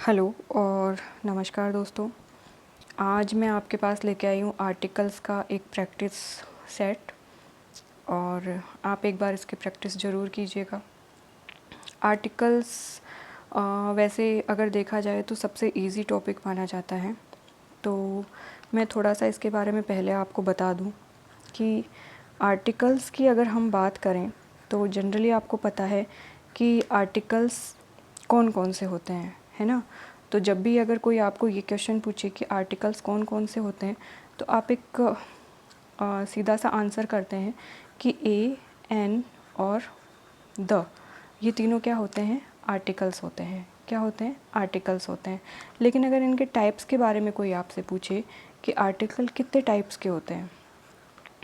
Hello और नमस्कार दोस्तों। आज मैं आपके पास लेके आई हूँ आर्टिकल्स का एक प्रैक्टिस सेट और आप एक बार इसकी प्रैक्टिस ज़रूर कीजिएगा। आर्टिकल्स वैसे अगर देखा जाए तो सबसे इजी टॉपिक माना जाता है, तो मैं थोड़ा सा इसके बारे में पहले आपको बता दूँ कि आर्टिकल्स की अगर हम बात करें तो जनरली आपको पता है कि आर्टिकल्स कौन कौन से होते हैं, है ना। तो जब भी अगर कोई आपको ये क्वेश्चन पूछे कि आर्टिकल्स कौन कौन से होते हैं, तो आप एक सीधा सा आंसर करते हैं कि ए, एन और द, ये तीनों क्या होते हैं, आर्टिकल्स होते हैं। क्या होते हैं, आर्टिकल्स होते हैं। लेकिन अगर इनके टाइप्स के बारे में कोई आपसे पूछे कि आर्टिकल कितने टाइप्स के होते हैं,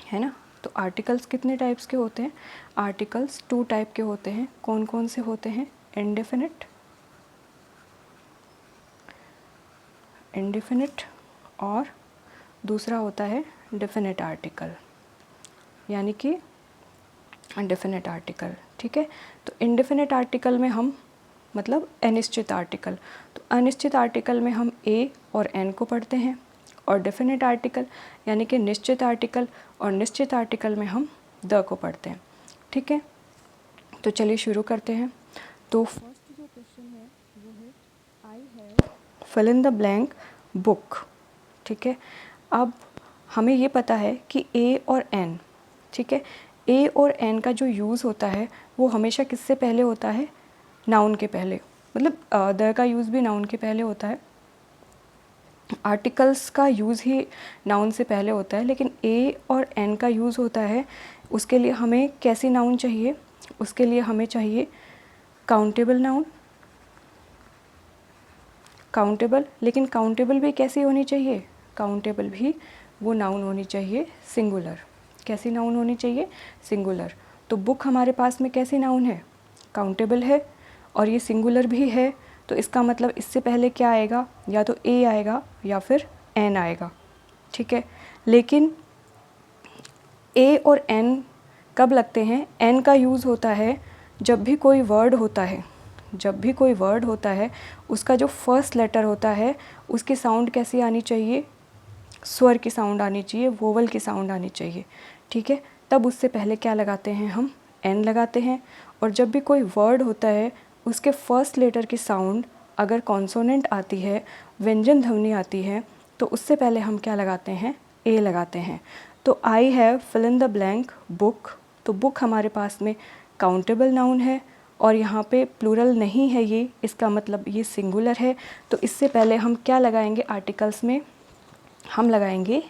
है ना, तो आर्टिकल्स कितने टाइप्स के होते हैं, आर्टिकल्स 2 टाइप के होते हैं। कौन कौन से होते हैं, इंडेफिनिट और दूसरा होता है डेफिनेट आर्टिकल, यानी कि डेफिनेट आर्टिकल। ठीक है, तो इंडेफिनेट आर्टिकल में हम मतलब अनिश्चित आर्टिकल, तो अनिश्चित आर्टिकल में हम ए और एन को पढ़ते हैं, और डेफिनेट आर्टिकल यानी कि निश्चित आर्टिकल और निश्चित आर्टिकल में हम द को पढ़ते हैं। ठीक है, तो चलिए शुरू करते हैं। तो फर्स्ट जो क्वेश्चन है वो है I have fill in the blank book. ठीक है, अब हमें ये पता है कि ए और एन, ठीक है, ए और एन का जो यूज़ होता है वो हमेशा किससे पहले होता है, नाउन के पहले। मतलब द का यूज़ भी नाउन के पहले होता है, आर्टिकल्स का यूज़ ही नाउन से पहले होता है, लेकिन ए और एन का यूज़ होता है उसके लिए हमें कैसी नाउन चाहिए, उसके लिए हमें चाहिए काउंटेबल नाउन। काउंटेबल, लेकिन काउंटेबल भी कैसी होनी चाहिए, काउंटेबल भी वो नाउन होनी चाहिए सिंगुलर। कैसी नाउन होनी चाहिए, सिंगुलर। तो बुक हमारे पास में कैसी नाउन है, काउंटेबल है, और ये सिंगुलर भी है, तो इसका मतलब इससे पहले क्या आएगा, या तो ए आएगा या फिर एन आएगा। ठीक है, लेकिन ए और एन कब लगते हैं, एन का यूज़ होता है जब भी कोई वर्ड होता है, जब भी कोई वर्ड होता है उसका जो फर्स्ट लेटर होता है उसकी साउंड कैसी आनी चाहिए, स्वर की साउंड आनी चाहिए, वोवल की साउंड आनी चाहिए। ठीक है, तब उससे पहले क्या लगाते हैं, हम एन लगाते हैं। और जब भी कोई वर्ड होता है उसके फर्स्ट लेटर की साउंड अगर कॉन्सोनेंट आती है, व्यंजन ध्वनि आती है, तो उससे पहले हम क्या लगाते हैं, ए लगाते हैं। तो I have fill in the blank book, तो बुक हमारे पास में काउंटेबल नाउन है, और यहाँ पे प्लूरल नहीं है ये, इसका मतलब ये सिंगुलर है। तो इससे पहले हम क्या लगाएंगे, आर्टिकल्स में हम लगाएंगे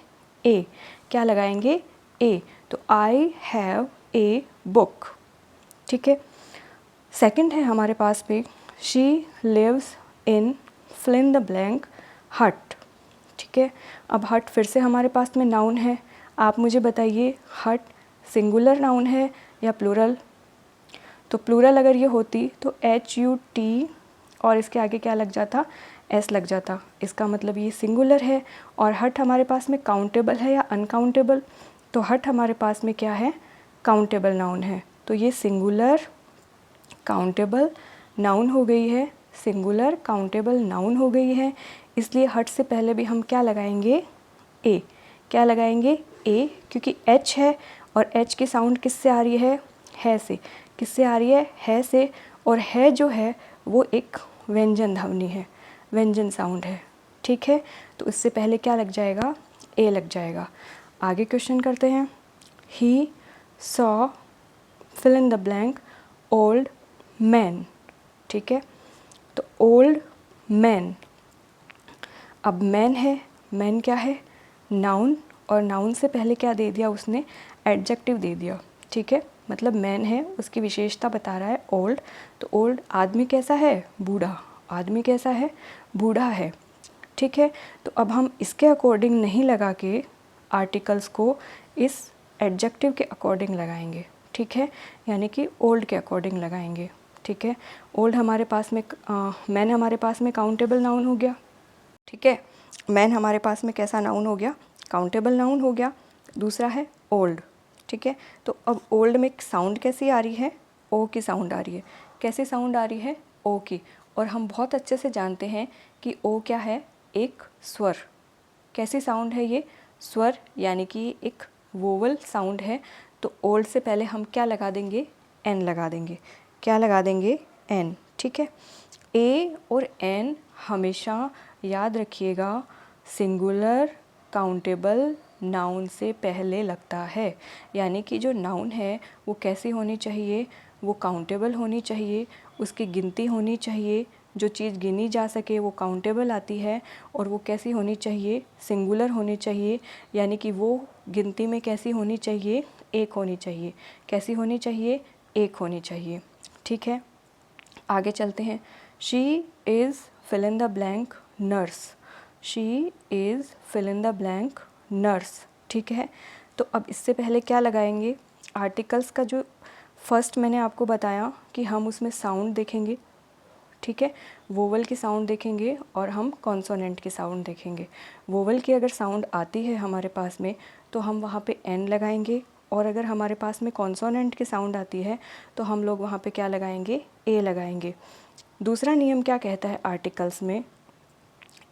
ए। क्या लगाएंगे, ए। तो आई हैव ए बुक। ठीक है, सेकंड है हमारे पे she lives in fill in the blank hut. ठीक है, अब हट फिर से हमारे पास में नाउन है, आप मुझे बताइए हट सिंगुलर नाउन है या प्लूरल। तो प्लूरल अगर ये होती तो HUT और इसके आगे क्या लग जाता, S लग जाता, इसका मतलब ये सिंगुलर है। और हट हमारे पास में काउंटेबल है या अनकाउंटेबल, तो हट हमारे पास में क्या है, काउंटेबल नाउन है। तो ये सिंगुलर काउंटेबल नाउन हो गई है, सिंगुलर काउंटेबल नाउन हो गई है, इसलिए हट से पहले भी हम क्या लगाएंगे, ए। क्या लगाएंगे, ए, क्योंकि H है और H की साउंड किससे आ रही है से। किससे आ रही है से, और है जो है वो एक व्यंजन ध्वनि है, व्यंजन साउंड है। ठीक है, तो इससे पहले क्या लग जाएगा, ए लग जाएगा। आगे क्वेश्चन करते हैं, he saw fill in the blank old man. ठीक है, तो ओल्ड मैन, अब मैन है, मैन क्या है, नाउन, और नाउन से पहले क्या दे दिया उसने, एडजेक्टिव दे दिया। ठीक है, मतलब मैन है, उसकी विशेषता बता रहा है ओल्ड, तो ओल्ड आदमी कैसा है, बूढ़ा, आदमी कैसा है, बूढ़ा है। ठीक है, तो अब हम इसके अकॉर्डिंग नहीं लगा के आर्टिकल्स को इस एडजेक्टिव के अकॉर्डिंग लगाएंगे। ठीक है, यानी कि ओल्ड के अकॉर्डिंग लगाएंगे। ठीक है, ओल्ड हमारे पास में मैन हमारे पास में काउंटेबल नाउन हो गया। ठीक है, मैन हमारे पास में कैसा नाउन हो गया, काउंटेबल नाउन हो गया। दूसरा है ओल्ड। ठीक है, तो अब ओल्ड में साउंड कैसी आ रही है, ओ की साउंड आ रही है। कैसी साउंड आ रही है, ओ की, और हम बहुत अच्छे से जानते हैं कि ओ क्या है, एक स्वर। कैसी साउंड है ये, स्वर, यानी कि एक वोवल साउंड है। तो ओल्ड से पहले हम क्या लगा देंगे, एन लगा देंगे। क्या लगा देंगे, एन, ठीक है। ए और एन हमेशा याद रखिएगा सिंगुलर काउंटेबल नाउन से पहले लगता है। यानी कि जो नाउन है वो कैसी होनी चाहिए, वो काउंटेबल होनी चाहिए, उसकी गिनती होनी चाहिए। जो चीज़ गिनी जा सके वो काउंटेबल आती है, और वो कैसी होनी चाहिए, सिंगुलर होनी चाहिए। यानी कि वो गिनती में कैसी होनी चाहिए, एक होनी चाहिए। कैसी होनी चाहिए, एक होनी चाहिए, ठीक है। आगे चलते हैं। She is fill in the blank nurse. She is fill in the blank nurse, ठीक है। तो अब इससे पहले क्या लगाएंगे, आर्टिकल्स का जो फर्स्ट मैंने आपको बताया कि हम उसमें साउंड देखेंगे, ठीक है। वोवल की साउंड देखेंगे और हम कॉन्सोनेंट की साउंड देखेंगे। वोवल की अगर साउंड आती है हमारे पास में तो हम वहाँ पे एन लगाएंगे, और अगर हमारे पास में कॉन्सोनेंट की साउंड आती है तो हम लोग वहाँ पे क्या लगाएंगे, ए लगाएंगे। दूसरा नियम क्या कहता है आर्टिकल्स में,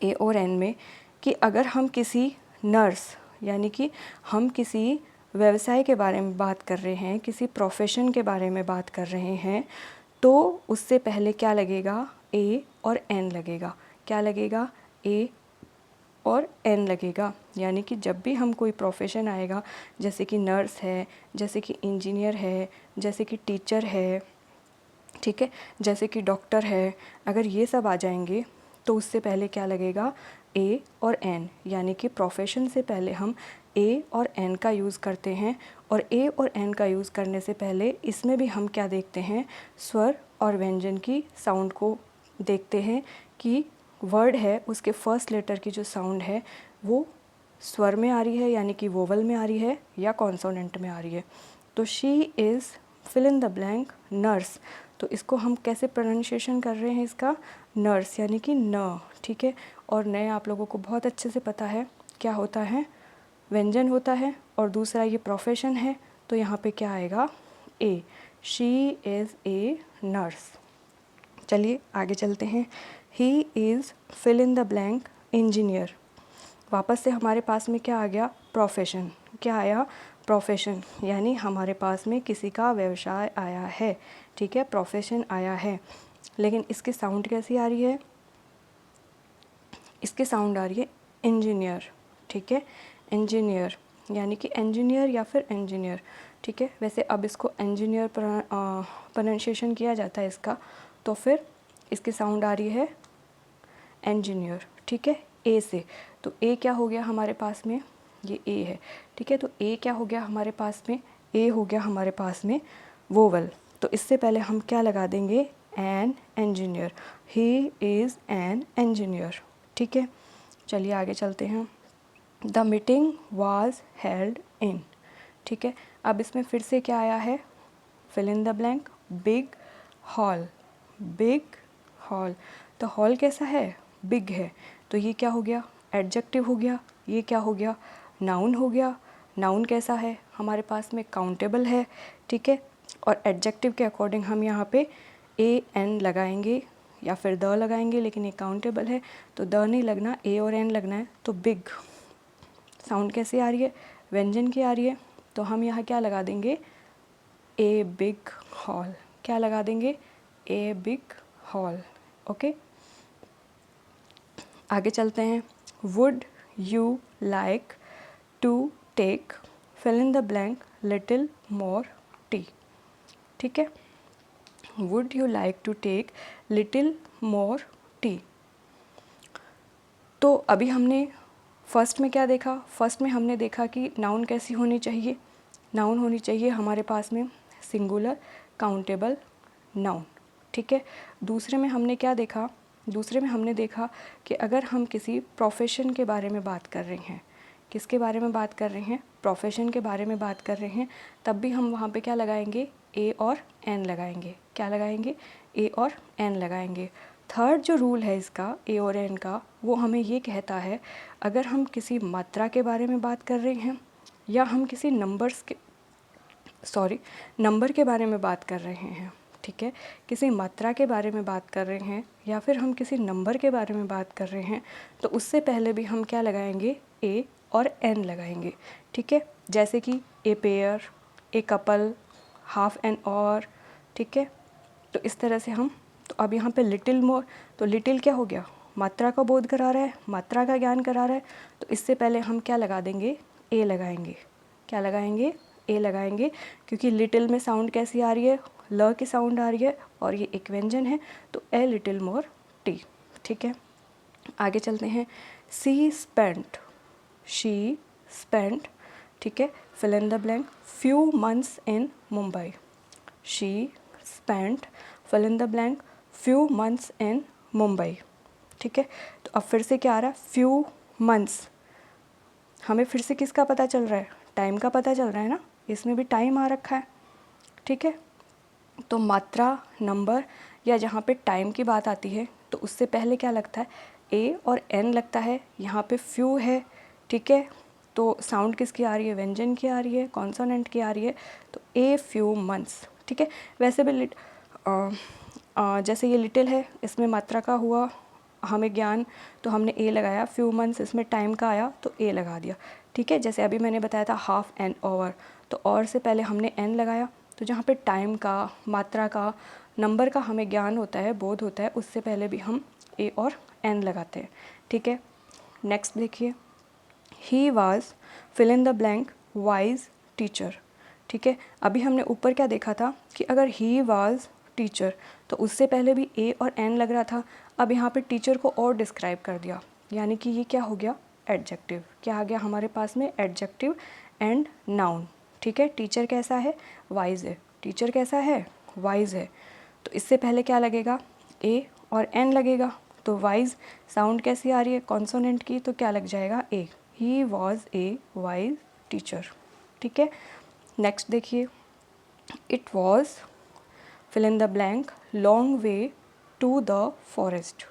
ए और एन में, कि अगर हम किसी नर्स, यानी कि हम किसी व्यवसाय के बारे में बात कर रहे हैं, किसी प्रोफेशन के बारे में बात कर रहे हैं, तो उससे पहले क्या लगेगा, ए और एन लगेगा। क्या लगेगा, ए और एन लगेगा। यानी कि जब भी हम कोई प्रोफेशन आएगा, जैसे कि नर्स है, जैसे कि इंजीनियर है, जैसे कि टीचर है, ठीक है, जैसे कि डॉक्टर है, अगर ये सब आ जाएंगे तो उससे पहले क्या लगेगा, ए और एन। यानी कि प्रोफेशन से पहले हम ए और एन का यूज़ करते हैं, और ए और एन का यूज़ करने से पहले इसमें भी हम क्या देखते हैं, स्वर और व्यंजन की साउंड को देखते हैं कि वर्ड है उसके फर्स्ट लेटर की जो साउंड है वो स्वर में आ रही है, यानी कि वोवल में आ रही है, या कॉन्सोनेंट में आ रही है। तो she is fill in the blank nurse, तो इसको हम कैसे प्रोनाउंसिएशन कर रहे हैं इसका, नर्स, यानी कि न, ठीक है। और नए आप लोगों को बहुत अच्छे से पता है क्या होता है, व्यंजन होता है, और दूसरा ये प्रोफेशन है, तो यहाँ पे क्या आएगा, a. She is a nurse. चलिए आगे चलते हैं। He is fill in the blank engineer. वापस से हमारे पास में क्या आ गया, प्रोफेशन। क्या आया, प्रोफेशन, यानी हमारे पास में किसी का व्यवसाय आया है, ठीक है, प्रोफेशन आया है। लेकिन इसकी साउंड कैसी आ रही है, इसकी साउंड आ रही है इंजीनियर, ठीक है, इंजीनियर, यानी कि इंजीनियर या फिर इंजीनियर, ठीक है। वैसे अब इसको इंजीनियर प्रोनाउंसिएशन किया जाता है इसका, तो फिर इसकी साउंड आ रही है इंजीनियर, ठीक है, ए से। तो ए क्या हो गया हमारे पास में, ये ए है, ठीक है। तो ए क्या हो गया हमारे पास में, ए हो गया हमारे पास में वोवल। तो इससे पहले हम क्या लगा देंगे, an engineer. He is an engineer, ठीक है। चलिए आगे चलते हैं। The meeting was held in, ठीक है। अब इसमें फिर से क्या आया है, fill in the blank, big hall, big hall. तो हॉल कैसा है, बिग है, तो ये क्या हो गया, एडजेक्टिव हो गया। ये क्या हो गया, नाउन हो गया। नाउन कैसा है हमारे पास में, काउंटेबल है, ठीक है। और एडजेक्टिव के अकॉर्डिंग हम यहाँ पे ए एन लगाएंगे या फिर द लगाएंगे, लेकिन ये काउंटेबल है तो द नहीं लगना, ए और एन लगना है। तो बिग साउंड कैसे आ रही है, व्यंजन की आ रही है, तो हम यहाँ क्या लगा देंगे, ए बिग हॉल। क्या लगा देंगे, ए बिग हॉल, ओके। आगे चलते हैं। Would you like to take fill in the blank little more tea, ठीक है। Would you like to take little more tea. तो अभी हमने फर्स्ट में क्या देखा, फर्स्ट में हमने देखा कि नाउन कैसी होनी चाहिए, नाउन होनी चाहिए हमारे पास में सिंगुलर काउंटेबल नाउन, ठीक है। दूसरे में हमने क्या देखा, दूसरे में हमने देखा कि अगर हम किसी प्रोफेशन के बारे में बात कर रहे हैं, किसके बारे में बात कर रहे हैं, प्रोफेशन के बारे में बात कर रहे हैं, तब भी हम वहाँ पे क्या लगाएंगे, ए और एन लगाएंगे। क्या लगाएंगे, ए और एन लगाएंगे। थर्ड जो रूल है इसका ए और एन का, वो हमें ये कहता है अगर हम किसी मात्रा के बारे में बात कर रहे हैं या हम किसी नंबर के बारे में बात कर रहे हैं, ठीक है, किसी मात्रा के बारे में बात कर रहे हैं या फिर हम किसी नंबर के बारे में बात कर रहे हैं तो उससे पहले भी हम क्या लगाएंगे, ए और एन लगाएंगे। ठीक है, जैसे कि a pair, a couple, half an और, ठीक है। तो इस तरह से हम, तो अब यहाँ पे लिटिल मोर, तो लिटिल क्या हो गया, मात्रा का बोध करा रहा है, मात्रा का ज्ञान करा रहा है, तो इससे पहले हम क्या लगा देंगे, ए लगाएंगे। क्या लगाएंगे, ए लगाएंगे, क्योंकि लिटिल में साउंड कैसी आ रही है, ल की साउंड आ रही है और ये एक व्यंजन है, तो ए लिटिल मोर टी। ठीक है, आगे चलते हैं। सी स्पेंट, शी स्पेंट, ठीक है, fill in the blank, few months in Mumbai. She spent, fill in the blank, few months in Mumbai. ठीक है, तो अब फिर से क्या आ रहा है, फ्यू मंथ्स, हमें फिर से किसका पता चल रहा है, टाइम का पता चल रहा है ना, इसमें भी टाइम आ रखा है। ठीक है, तो मात्रा, नंबर या जहाँ पे टाइम की बात आती है तो उससे पहले क्या लगता है, ए और एन लगता है। यहाँ पे फ्यू है, ठीक है, तो साउंड किसकी आ रही है, व्यंजन की आ रही है, कॉन्सोनेंट की आ रही है, तो ए फ्यू मंथ्स। ठीक है, वैसे भी जैसे ये लिटिल है, इसमें मात्रा का हुआ हमें ज्ञान, तो हमने ए लगाया, फ्यू मंथ्स इसमें टाइम का आया तो ए लगा दिया। ठीक है, जैसे अभी मैंने बताया था हाफ एन ओवर, तो और से पहले हमने एन लगाया, तो जहाँ पे टाइम का, मात्रा का, नंबर का हमें ज्ञान होता है, बोध होता है, उससे पहले भी हम ए और एन लगाते हैं। ठीक है, नेक्स्ट देखिए, he was fill in the blank wise teacher. ठीक है, अभी हमने ऊपर क्या देखा था कि अगर ही वाज टीचर तो उससे पहले भी ए और एन लग रहा था, अब यहाँ पे टीचर को और डिस्क्राइब कर दिया, यानी कि ये क्या हो गया, एडजेक्टिव। क्या आ गया हमारे पास में, एडजेक्टिव एंड नाउन। ठीक है, टीचर कैसा है, वाइज है, टीचर कैसा है, वाइज है, तो इससे पहले क्या लगेगा, ए और एन लगेगा, तो वाइज साउंड कैसी आ रही है, कॉन्सोनेंट की, तो क्या लग जाएगा, a. He was a wise teacher. ठीक है, नेक्स्ट देखिए, it was fill in the blank long way to the forest.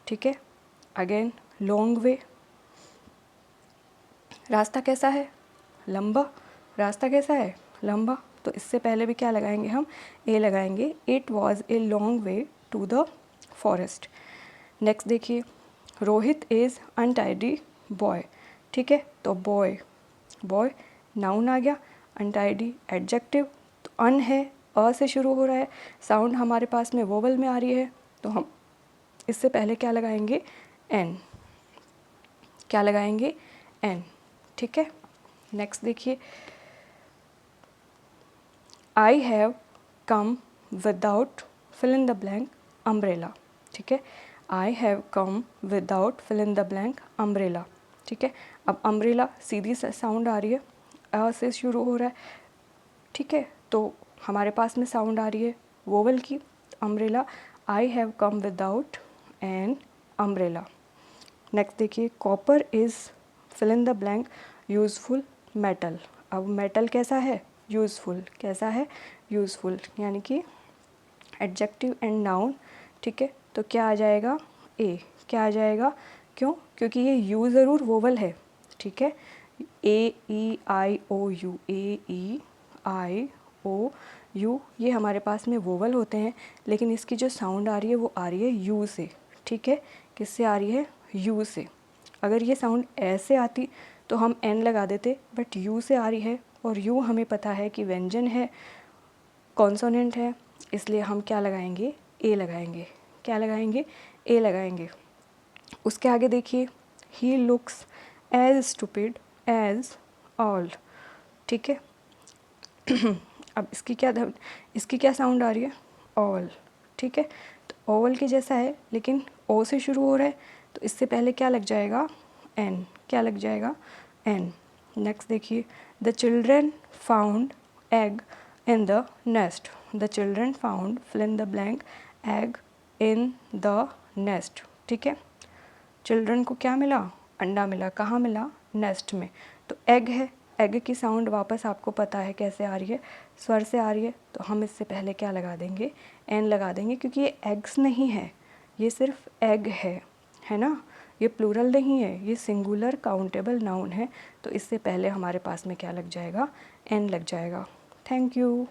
ठीक है, अगेन लॉन्ग वे, रास्ता कैसा है, लंबा, रास्ता कैसा है, लंबा, तो इससे पहले भी क्या लगाएंगे हम, ए लगाएंगे। It was a long way to the forest. Next देखिए, रोहित इज़ अनटाइडी बॉय। ठीक है, तो बॉय, बॉय नाउन आ गया, अनटाइडी एडजेक्टिव, तो अन है, अ से शुरू हो रहा है, साउंड हमारे पास में वोवल में आ रही है, तो हम इससे पहले क्या लगाएंगे, एन। क्या लगाएंगे, एन। ठीक है, नेक्स्ट देखिए, I have come without fill in the blank umbrella. ठीक है, I have come without fill in the blank umbrella. ठीक है, अब अम्ब्रेला सीधी साउंड आ रही है, अ से शुरू हो रहा है। ठीक है, तो हमारे पास में साउंड आ रही है वोवल की, umbrella, I have come without an umbrella. Next देखिए, copper is fill in the blank useful metal. अब मेटल कैसा है, यूज़फुल, कैसा है, यूज़फुल, यानी कि एडजेक्टिव एंड नाउन। ठीक है, तो क्या आ जाएगा, ए। क्या आ जाएगा, क्यों, क्योंकि ये यू ज़रूर वोवल है। ठीक है, ए ई आई ओ you, A E I O you, ये हमारे पास में वोवल होते हैं, लेकिन इसकी जो साउंड आ रही है वो आ रही है यू से। ठीक है, किससे आ रही है, यू से। अगर ये साउंड ऐसे आती तो हम एन लगा देते, बट यू से आ रही है, और यू हमें पता है कि व्यंजन है, कॉन्सोनेंट है, इसलिए हम क्या लगाएंगे, ए लगाएंगे। क्या लगाएंगे, ए लगाएंगे। उसके आगे देखिए, he looks as stupid as owl. ठीक है, अब इसकी क्या साउंड आ रही है, ऑल। ठीक है, तो ओवल के जैसा है, लेकिन ओ से शुरू हो रहा है, तो इससे पहले क्या लग जाएगा, एन। क्या लग जाएगा, एन। नेक्स्ट देखिए, the children found egg in the nest. The children found fill in the blank egg in the nest. ठीक है, चिल्ड्रन को क्या मिला, अंडा मिला, कहाँ मिला, नेस्ट में, तो एग है, एग की साउंड वापस आपको पता है कैसे आ रही है, स्वर से आ रही है, तो हम इससे पहले क्या लगा देंगे, एन लगा देंगे, क्योंकि ये एग्स नहीं है, ये सिर्फ एग है ना, ये प्लूरल नहीं है, ये सिंगुलर काउंटेबल नाउन है, तो इससे पहले हमारे पास में क्या लग जाएगा, एन लग जाएगा। Thank you.